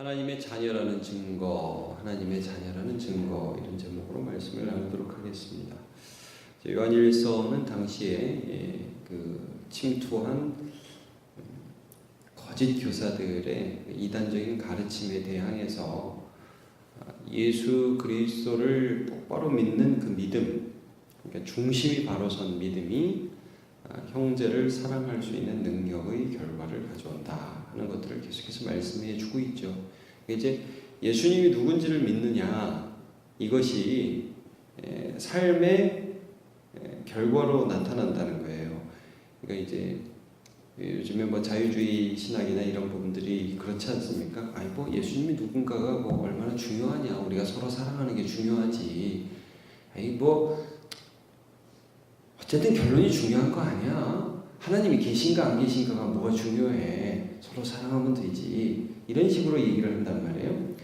하나님의 자녀라는 증거, 하나님의 자녀라는 증거, 이런 제목으로 말씀을 나누도록 하겠습니다. 요한일서는 당시에 침투한 거짓 교사들의 이단적인 가르침에 대항해서 예수 그리스도를 똑바로 믿는 그 믿음, 그러니까 중심이 바로 선 믿음이 형제를 사랑할 수 있는 능력의 결과를 가져온다 하는 것들을 계속해서 말씀해 주고 있죠. 이제 예수님이 누군지를 믿느냐, 이것이 삶의 결과로 나타난다는 거예요. 그러니까 이제 요즘에 자유주의 신학이나 이런 부분들이 그렇지 않습니까? 예수님이 누군가가 얼마나 중요하냐, 우리가 서로 사랑하는 게 중요하지. 어쨌든 결론이 중요한 거 아니야. 하나님이 계신가 안 계신가가 뭐가 중요해. 서로 사랑하면 되지. 이런 식으로 얘기를 한단 말이에요.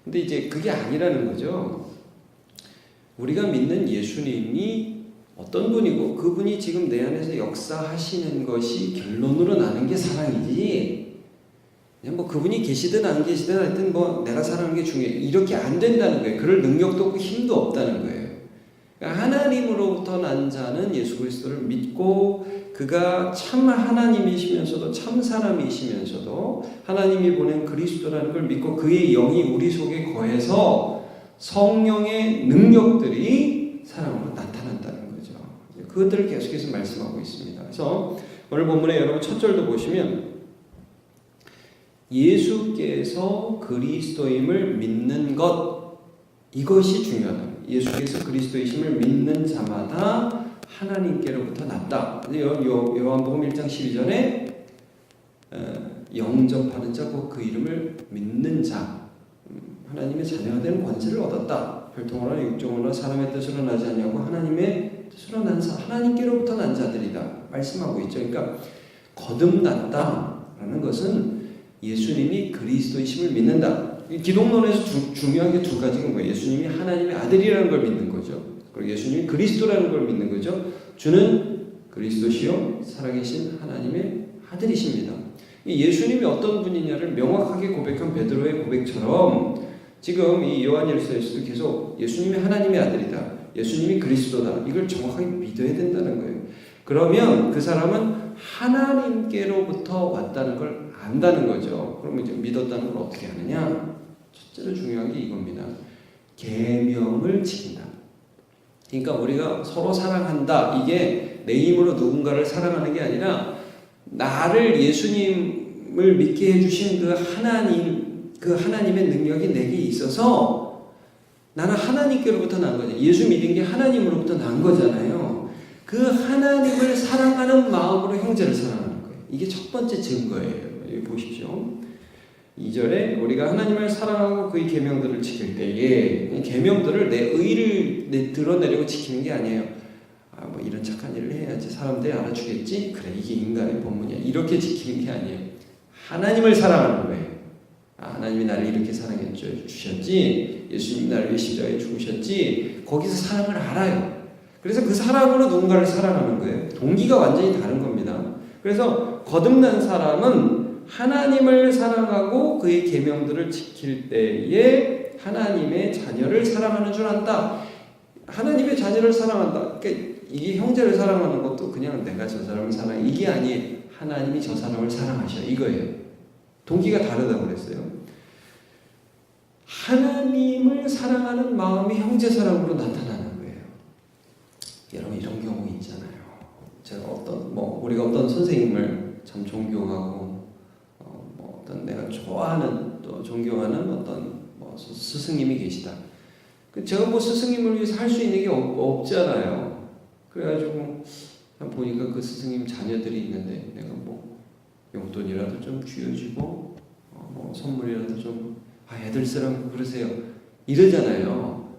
근데 이제 그게 아니라는 거죠. 우리가 믿는 예수님이 어떤 분이고 그분이 지금 내 안에서 역사하시는 것이 결론으로 나는 게 사랑이지. 그냥 그분이 계시든 안 계시든 하여튼 내가 사랑하는 게 중요해. 이렇게 안 된다는 거예요. 그럴 능력도 없고 힘도 없다는 거예요. 그러니까 하나님으로부터 난 자는 예수 그리스도를 믿고 그가 참 하나님이시면서도 참 사람이시면서도 하나님이 보낸 그리스도라는 걸 믿고 그의 영이 우리 속에 거해서 성령의 능력들이 사랑으로 나타난다는 거죠. 그것들을 계속해서 말씀하고 있습니다. 그래서 오늘 본문에 여러분 첫 절도 보시면 예수께서 그리스도임을 믿는 것, 이것이 중요하다. 예수께서 그리스도이심을 믿는 자마다 하나님께로부터 났다. 요한복음 1장 12절에 영접하는 자, 그 이름을 믿는 자, 하나님의 자녀가 되는 권세를 얻었다. 혈통으로나 육정으로나 사람의 뜻으로 나지 아니하고 하나님의 뜻으로 난 자, 하나님께로부터 난 자들이다 말씀하고 있죠. 그러니까 거듭났다라는 것은 예수님이 그리스도이심을 믿는다. 기독론에서 중요한 게 두 가지가 뭐예요? 예수님이 하나님의 아들이라는 걸 믿는 거죠. 그리고 예수님이 그리스도라는 걸 믿는 거죠. 주는 그리스도시요 살아계신 하나님의 아들이십니다. 예수님이 어떤 분이냐를 명확하게 고백한 베드로의 고백처럼 지금 이 요한일서에서도 계속 예수님이 하나님의 아들이다, 예수님이 그리스도다, 이걸 정확하게 믿어야 된다는 거예요. 그러면 그 사람은 하나님께로부터 왔다는 걸 안다는 거죠. 그러면 이제 믿었다는 걸 어떻게 하느냐? 첫째로 중요한 게 이겁니다. 계명을 지킨다. 그러니까 우리가 서로 사랑한다, 이게 내 힘으로 누군가를 사랑하는 게 아니라 나를 예수님을 믿게 해주신 그 하나님의 능력이 내게 있어서 나는 하나님께로부터 난 거죠. 예수 믿은 게 하나님으로부터 난 거잖아요. 그 하나님을 사랑하는 마음으로 형제를 사랑하는 거예요. 이게 첫 번째 증거예요. 여기 보십시오. 2절에 우리가 하나님을 사랑하고 그의 계명들을 지킬 때에, 계명들을 내 의를 드러내려고 지키는 게 아니에요. 이런 착한 일을 해야지 사람들이 알아주겠지? 그래, 이게 인간의 본분이야. 이렇게 지키는 게 아니에요. 하나님을 사랑하는 거예요. 하나님이 나를 이렇게 사랑해 주셨지, 예수님이 나를 위해 십자가에 죽으셨지, 거기서 사랑을 알아요. 그래서 그 사랑으로 누군가를 사랑하는 거예요. 동기가 완전히 다른 겁니다. 그래서 거듭난 사람은 하나님을 사랑하고 그의 계명들을 지킬 때에 하나님의 자녀를 사랑하는 줄 안다. 하나님의 자녀를 사랑한다. 그러니까 이게 형제를 사랑하는 것도 그냥 내가 저 사람을 사랑해, 이게 아니에요. 하나님이 저 사람을 사랑하셔, 이거예요. 동기가 다르다고 그랬어요. 하나님을 사랑하는 마음이 형제 사랑으로 나타나는 거예요. 여러분 이런 경우 있잖아요. 제가 우리가 어떤 선생님을 참 존경하고 어떤 내가 좋아하는 또 존경하는 어떤 스승님이 계시다. 제가 스승님을 위해서 할 수 있는 게 없잖아요. 그래가지고 보니까 그 스승님 자녀들이 있는데 내가 용돈이라도 좀 쥐어주고 선물이라도 좀 애들 쓰라고 그러세요, 이러잖아요.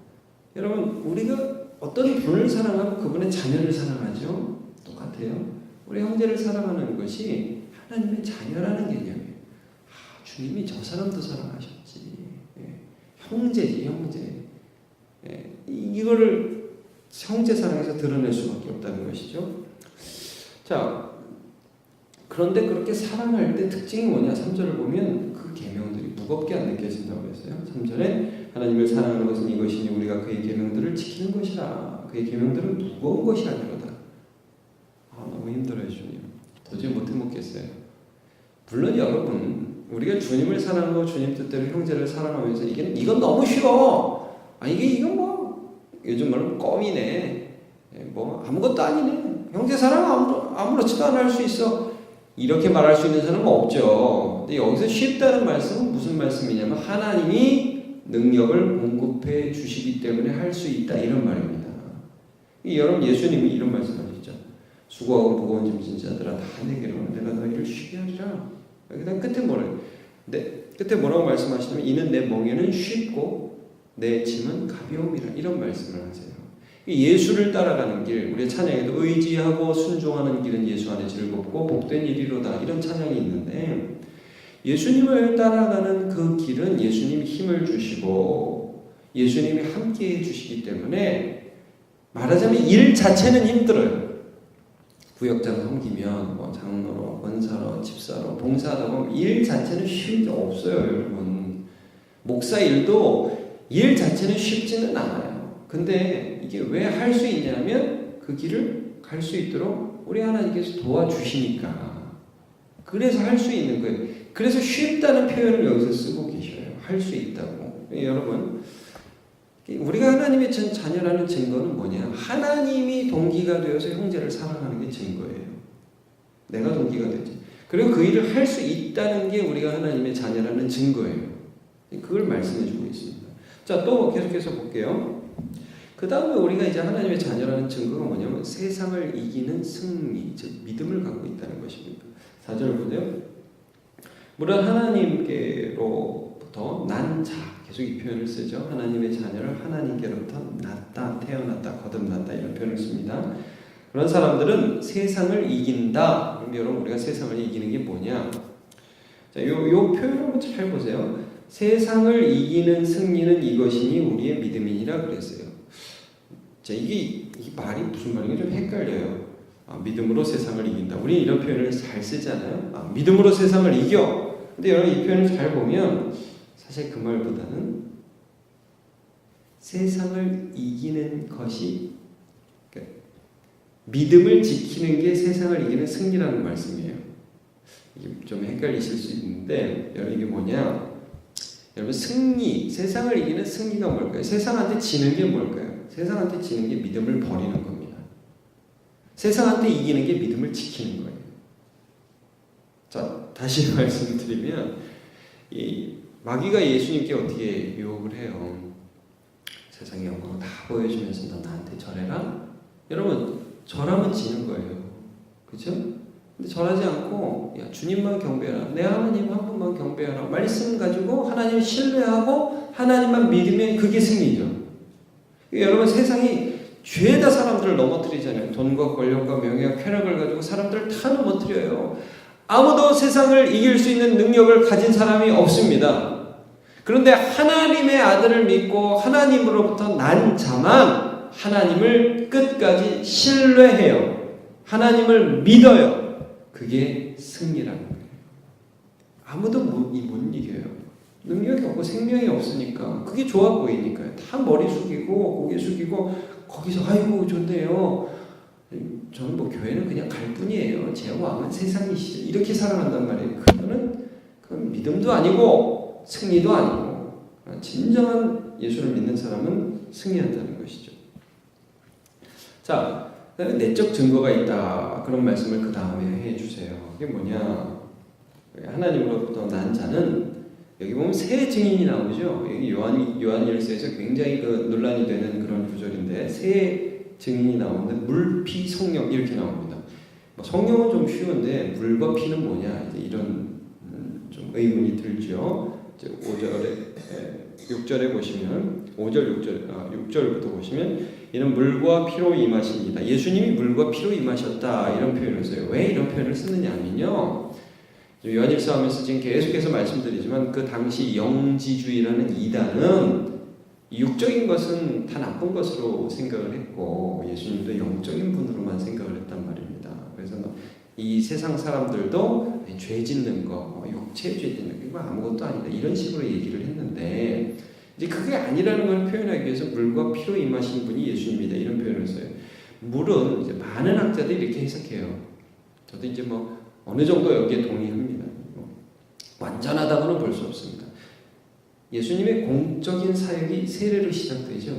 여러분 우리가 어떤 분을 사랑하면 그분의 자녀를 사랑하죠. 똑같아요. 우리 형제를 사랑하는 것이 하나님의 자녀라는 개념이에요. 주님이 저 사람도 사랑하셨지. 형제지, 형제. 이거를 형제 사랑에서 드러낼 수밖에 없다는 것이죠. 자, 그런데 그렇게 사랑할 때 특징이 뭐냐? 3절을 보면 그 계명들이 무겁게 안 느껴진다고 했어요. 3절에 하나님을 사랑하는 것은 이것이니 우리가 그의 계명들을 지키는 것이라. 그의 계명들은 무거운 것이 아니로다. 너무 힘들어요, 주님. 도저히 못 해먹겠어요. 물론 여러분, 우리가 주님을 사랑하고 주님 뜻대로 형제를 사랑하면서 이건 너무 싫어. 이건 뭐 요즘 말로 껌이네. 뭐 아무것도 아니네. 형제 사랑 아무렇지도 않아 할 수 있어. 이렇게 말할 수 있는 사람은 없죠. 근데 여기서 쉽다는 말씀은 무슨 말씀이냐면 하나님이 능력을 공급해 주시기 때문에 할 수 있다 이런 말입니다. 여러분 예수님이 이런 말씀하셨죠. 수고하고 무거운 짐 진 자들아 다 내게로 오라. 내가 너희를 쉬게 하리라. 그다음 끝에 뭐라고 말씀하시냐면 이는 내 멍에는 쉽고 내 짐은 가벼움이라 이런 말씀을 하세요. 예수를 따라가는 길, 우리의 찬양에도 의지하고 순종하는 길은 예수 안에 즐겁고 복된 일이로다 이런 찬양이 있는데 예수님을 따라가는 그 길은 예수님이 힘을 주시고 예수님이 함께해 주시기 때문에 말하자면 일 자체는 힘들어요. 구역장 섬기면 뭐 장로로, 권사로, 집사로, 봉사하다 보면 일 자체는 쉬운 게 없어요, 여러분. 목사 일도 일 자체는 쉽지는 않아요. 근데 이게 왜 할 수 있냐면 그 길을 갈 수 있도록 우리 하나님께서 도와주시니까. 그래서 할 수 있는 거예요. 그래서 쉽다는 표현을 여기서 쓰고 계셔요. 할 수 있다고. 여러분, 우리가 하나님의 자녀라는 증거는 뭐냐? 하나님이 동기가 되어서 형제를 사랑하는 게 증거예요. 내가 동기가 되지. 그리고 그 일을 할 수 있다는 게 우리가 하나님의 자녀라는 증거예요. 그걸 말씀해 주고 있습니다. 자, 또 계속해서 볼게요. 그 다음에 우리가 이제 하나님의 자녀라는 증거가 뭐냐면 세상을 이기는 승리, 즉 믿음을 갖고 있다는 것입니다. 4절 보세요. 물론 하나님께로부터 난 자, 계속 이 표현을 쓰죠. 하나님의 자녀를 하나님께로부터 났다, 태어났다, 거듭났다 이런 표현을 씁니다. 그런 사람들은 세상을 이긴다. 그럼 여러분 우리가 세상을 이기는 게 뭐냐? 자, 요 표현을 한번 잘 보세요. 세상을 이기는 승리는 이것이니 우리의 믿음이니라 그랬어요. 자, 이게 말이 무슨 말인가 좀 헷갈려요. 믿음으로 세상을 이긴다. 우리 이런 표현을 잘 쓰잖아요. 믿음으로 세상을 이겨. 근데 여러분 이 표현을 잘 보면 사실 그 말보다는 세상을 이기는 것이 믿음을 지키는 게 세상을 이기는 승리라는 말씀이에요. 이게 좀 헷갈리실 수 있는데 여러분 이게 뭐냐? 여러분 승리, 세상을 이기는 승리가 뭘까요? 세상한테 지는 게 뭘까요? 세상한테 지는 게 믿음을 버리는 겁니다. 세상한테 이기는 게 믿음을 지키는 거예요. 자, 다시 말씀드리면 이 마귀가 예수님께 어떻게 유혹을 해요? 세상의 영광을 다 보여주면서 너 나한테 절해라? 여러분 절하면 지는 거예요. 그렇죠? 근데 절하지 않고 야 주님만 경배하라. 내 하나님 한 분만 경배하라. 말씀 가지고 하나님 신뢰하고 하나님만 믿으면 그게 승리죠. 여러분 세상이 죄다 사람들을 넘어뜨리잖아요. 돈과 권력과 명예와 쾌락을 가지고 사람들을 다 넘어뜨려요. 아무도 세상을 이길 수 있는 능력을 가진 사람이 없습니다. 그런데 하나님의 아들을 믿고 하나님으로부터 난 자만 하나님을 끝까지 신뢰해요. 하나님을 믿어요. 그게 승리라는 거예요. 아무도 못 이겨요. 능력이 없고 생명이 없으니까 그게 좋아 보이니까요. 다 머리 숙이고 고개 숙이고 거기서 아이고 좋네요. 저는 뭐 교회는 그냥 갈 뿐이에요. 제 왕은 세상이시죠. 이렇게 살아간단 말이에요. 그건 믿음도 아니고 승리도 아니고 진정한 예수를 믿는 사람은 승리한다는 것이죠. 자, 내적 증거가 있다. 그런 말씀을 그 다음에 해주세요. 그게 뭐냐? 하나님으로부터 난 자는 여기 보면 새 증인이 나오죠. 여기 요한일서에서 굉장히 그 논란이 되는 그런 구절인데 새 증인이 나오는데 물, 피, 성령 이렇게 나옵니다. 성령은 좀 쉬운데 물과 피는 뭐냐 이런 좀 의문이 들죠. 6절에 보시면 6절부터 보시면 이는 물과 피로 임하십니다. 예수님이 물과 피로 임하셨다 이런 표현을 써요. 왜 이런 표현을 쓰느냐면요. 요한일서 하면서 지금 계속해서 말씀드리지만 그 당시 영지주의라는 이단은 육적인 것은 다 나쁜 것으로 생각을 했고 예수님도 영적인 분으로만 생각을 했단 말입니다. 그래서 이 세상 사람들도 죄 짓는 거, 육체 죄 짓는 거 아무것도 아니다 이런 식으로 얘기를 했는데 이제 그게 아니라는 걸 표현하기 위해서 물과 피로 임하신 분이 예수님이다 이런 표현을 써요. 물은 이제 많은 학자들이 이렇게 해석해요. 저도 이제 뭐 어느 정도 여기에 동의합니다. 완전하다고는 볼 수 없습니다. 예수님의 공적인 사역이 세례로 시작되죠.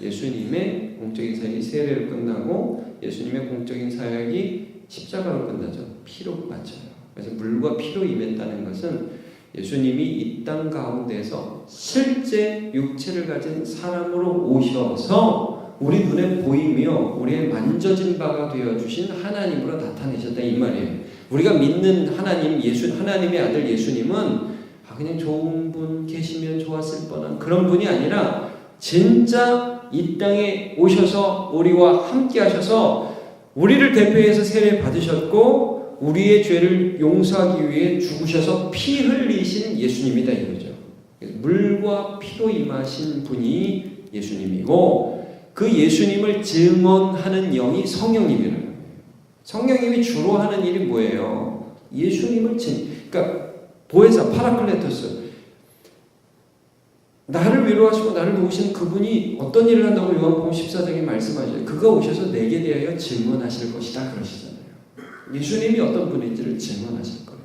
예수님의 공적인 사역이 세례로 끝나고 예수님의 공적인 사역이 십자가로 끝나죠. 피로 맞춰요. 그래서 물과 피로 임했다는 것은 예수님이 이 땅 가운데서 실제 육체를 가진 사람으로 오셔서 우리 눈에 보이며 우리의 만져진 바가 되어주신 하나님으로 나타내셨다 이 말이에요. 우리가 믿는 하나님, 하나님의 아들 예수님은 그냥 좋은 분 계시면 좋았을 뻔한 그런 분이 아니라 진짜 이 땅에 오셔서 우리와 함께 하셔서 우리를 대표해서 세례 받으셨고 우리의 죄를 용서하기 위해 죽으셔서 피 흘리신 예수님이다 이거죠. 물과 피로 임하신 분이 예수님이고 그 예수님을 증언하는 영이 성령님이라는 거예요. 성령님이 주로 하는 일이 뭐예요? 예수님을 그러니까 보혜사 파라클레토스 나를 위로하시고 나를 도우시는 그분이 어떤 일을 한다고 요한복음 14장에 말씀하셔요. 그가 오셔서 내게 대하여 증언하실 것이다 그러시잖아요. 예수님이 어떤 분인지를 증언하실 거예요.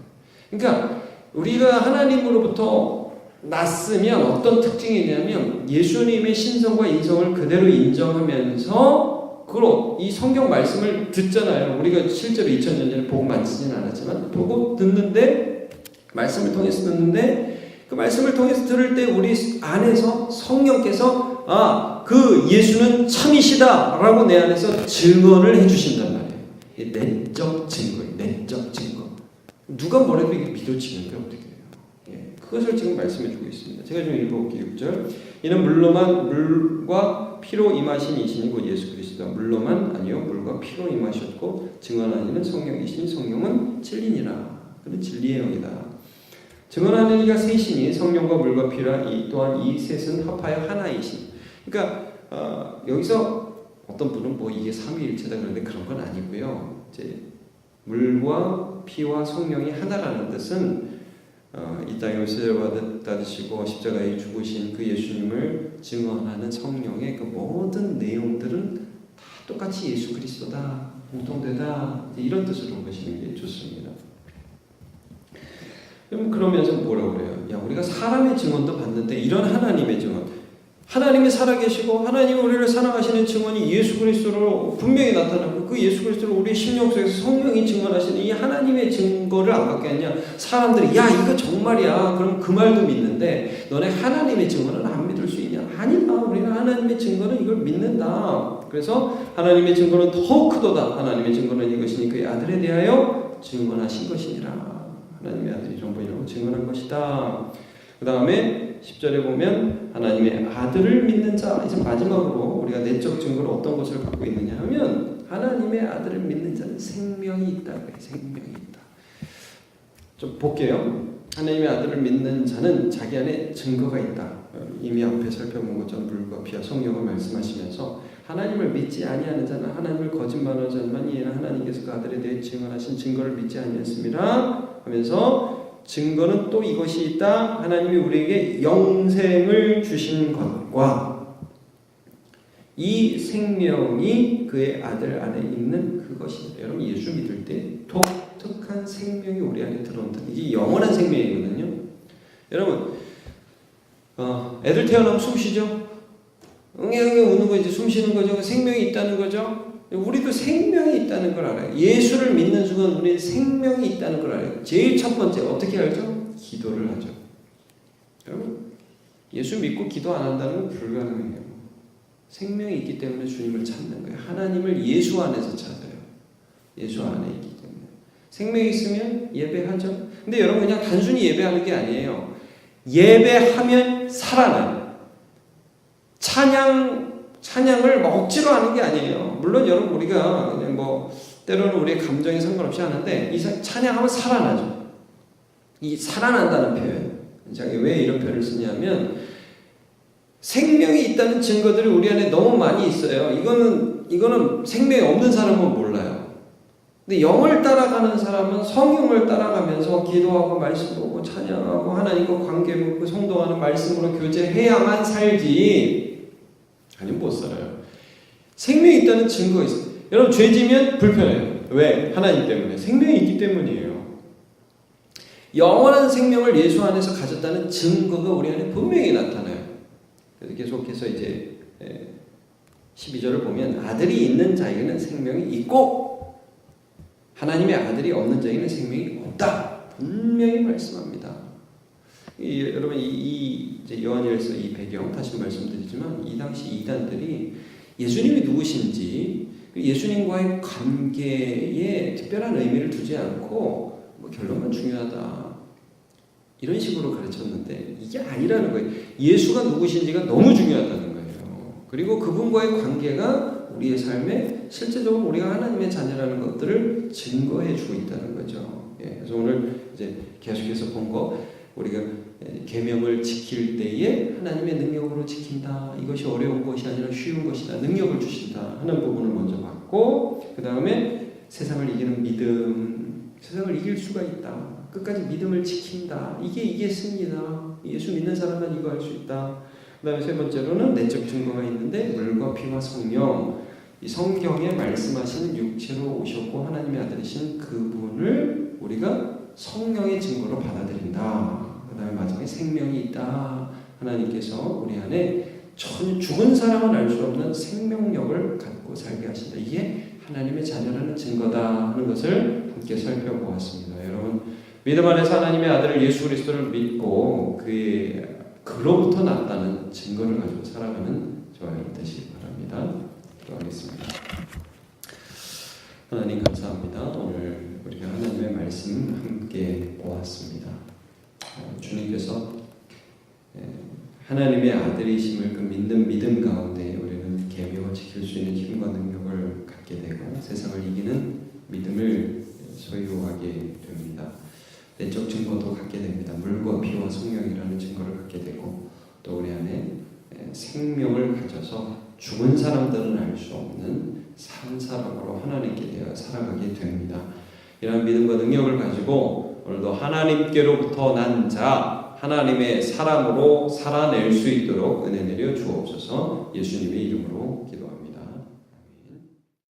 그러니까 우리가 하나님으로부터 났으면 어떤 특징이 있냐면 예수님의 신성과 인성을 그대로 인정하면서 그리고 이 성경 말씀을 듣잖아요. 우리가 실제로 2000년 전에 복음 안 쓰진 않았지만 보고 듣는데 말씀을 통해서 듣는데 그 말씀을 통해서 들을 때 우리 안에서 성령께서 그 예수는 참이시다 라고 내 안에서 증언을 해주신단 말이에요. 내적 증거예요. 내적 증거. 누가 뭐래도 이게 믿어지는데 어떻게 해요? 그것을 지금 말씀해주고 있습니다. 제가 좀 읽어볼게요. 6절 이는 물과 피로 임하신 이신이 곧 예수 그리스도다. 물로만 아니요 물과 피로 임하셨고 증언하시는 성령이시니 성령은 진리니라. 그는 진리의 영이다. 증언하는 이가 셋이니 성령과 물과 피라 또한 이 셋은 합하여 하나이신. 그러니까 여기서 어떤 분은 뭐 이게 삼위일체다 그러는데 그런 건 아니고요. 이제 물과 피와 성령이 하나라는 뜻은 이 땅에 세례 받으시고 십자가에 죽으신 그 예수님을 증언하는 성령의 그 모든 내용들은 다 똑같이 예수 그리스도다, 공통되다 이런 뜻으로 보시는 게 좋습니다. 그러면서 뭐라고 그래요? 야, 우리가 사람의 증언도 받는데 이런 하나님의 증언, 하나님이 살아계시고 하나님이 우리를 사랑하시는 증언이 예수 그리스도로 분명히 나타나고 그 예수 그리스도를 우리의 심령 속에서 성령이 증언하시는 이 하나님의 증거를 안 받겠냐? 사람들이 야 이거 정말이야. 그럼 그 말도 믿는데 너네 하나님의 증언은 안 믿을 수 있냐? 아니다. 우리는 하나님의 증거는 이걸 믿는다. 그래서 하나님의 증거는 더욱 크도다. 하나님의 증거는 이것이니 그의 아들에 대하여 증언하신 것이니라. 하나님의 아들이 정보이라고 증언한 것이다. 그 다음에 10절에 보면 하나님의 아들을 믿는 자. 이제 마지막으로 우리가 내적 증거로 어떤 것을 갖고 있느냐 하면 하나님의 아들을 믿는 자는 생명이 있다. 생명이 있다. 좀 볼게요. 하나님의 아들을 믿는 자는 자기 안에 증거가 있다. 이미 앞에 살펴본 것처럼 물과 피와 성령을 말씀하시면서 하나님을 믿지 아니하는 자는 하나님을 거짓말하는 자만 이에는 하나님께서 그 아들에 대해 증언하신 증거를 믿지 아니했습니다. 하면서 증거는 또 이것이 있다. 하나님이 우리에게 영생을 주신 것과 이 생명이 그의 아들 안에 있는 그것이다. 여러분 예수 믿을 때 독특한 생명이 우리 안에 들어온다. 이게 영원한 생명이거든요. 여러분 애들 태어나면 숨 쉬죠? 응애응애 우는 거 이제 숨 쉬는 거죠. 생명이 있다는 거죠. 우리도 생명이 있다는 걸 알아요. 예수를 믿는 순간 우리는 생명이 있다는 걸 알아요. 제일 첫 번째 어떻게 알죠? 기도를 하죠. 여러분 예수 믿고 기도 안 한다는 건 불가능해요. 생명이 있기 때문에 주님을 찾는 거예요. 하나님을 예수 안에서 찾아요. 예수 안에 있기 때문에. 생명이 있으면 예배하죠. 근데 여러분 그냥 단순히 예배하는 게 아니에요. 예배하면 살아나요. 찬양을 억지로 하는 게 아니에요. 물론 여러분 우리가 그냥 뭐 때로는 우리의 감정에 상관없이 하는데 이 찬양하면 살아나죠. 이 살아난다는 표현. 제가 왜 이런 표현을 쓰냐면 생명이 있다는 증거들이 우리 안에 너무 많이 있어요. 이거는 생명이 없는 사람은 몰라요. 근데 영을 따라가는 사람은 성령을 따라가면서 기도하고 말씀 보고 찬양하고 하나님과 관계 맺고 성도와는 말씀으로 교제해야만 살지 아니면 못 살아요. 생명이 있다는 증거가 있어요. 여러분 죄 지면 불편해요. 왜? 하나님 때문에. 생명이 있기 때문이에요. 영원한 생명을 예수 안에서 가졌다는 증거가 우리 안에 분명히 나타나요. 그래서 계속해서 이제 12절을 보면 아들이 있는 자에게는 생명이 있고 하나님의 아들이 없는 자에게는 생명이 없다. 분명히 말씀합니다. 여러분 이제 요한일서 이 배경 다시 말씀드리지만 이 당시 이단들이 예수님이 누구신지 예수님과의 관계에 특별한 의미를 두지 않고 뭐 결론만 중요하다 이런 식으로 가르쳤는데 이게 아니라는 거예요. 예수가 누구신지가 너무 중요하다는 거예요. 그리고 그분과의 관계가 우리의 삶에 실제적으로 우리가 하나님의 자녀라는 것들을 증거해주고 있다는 거죠. 그래서 오늘 이제 계속해서 본 거 우리가 계명을 지킬 때에 하나님의 능력으로 지킨다. 이것이 어려운 것이 아니라 쉬운 것이다. 능력을 주신다 하는 부분을 먼저 봤고 그 다음에 세상을 이기는 믿음. 세상을 이길 수가 있다. 끝까지 믿음을 지킨다. 이게 승리다. 예수 믿는 사람만 이거 할 수 있다. 그 다음에 세 번째로는 내적 증거가 있는데 물과 피와 성령. 이 성경에 말씀하시는 육체로 오셨고 하나님의 아들이신 그분을 우리가 성령의 증거로 받아들인다. 그 다음에 마지막에 생명이 있다. 하나님께서 우리 안에 죽은 사람은 알 수 없는 생명력을 갖고 살게 하신다. 이게 하나님의 자녀라는 증거다 하는 것을 함께 살펴보았습니다. 여러분 믿음 안에서 하나님의 아들 예수 그리스도를 믿고 그로부터 났다는 증거를 가지고 살아가는 저와 여러분 되시기 바랍니다. 기도하겠습니다. 하나님 감사합니다. 오늘 우리가 하나님의 말씀 함께 보았습니다. 주님께서 하나님의 아들이심을 그 믿는 믿음 가운데 우리는 계명을 지킬 수 있는 힘과 능력을 갖게 되고 세상을 이기는 믿음을 소유하게 됩니다. 내적 증거도 갖게 됩니다. 물과 피와 성령이라는 증거를 갖게 되고 또 우리 안에 생명을 가져서 죽은 사람들은 알 수 없는 산 사람으로 하나님께 대하여 살아가게 됩니다. 이러한 믿음과 능력을 가지고 오늘도 하나님께로부터 난 자 하나님의 사람으로 살아낼 수 있도록 은혜 내려 주옵소서. 예수님의 이름으로 기도합니다.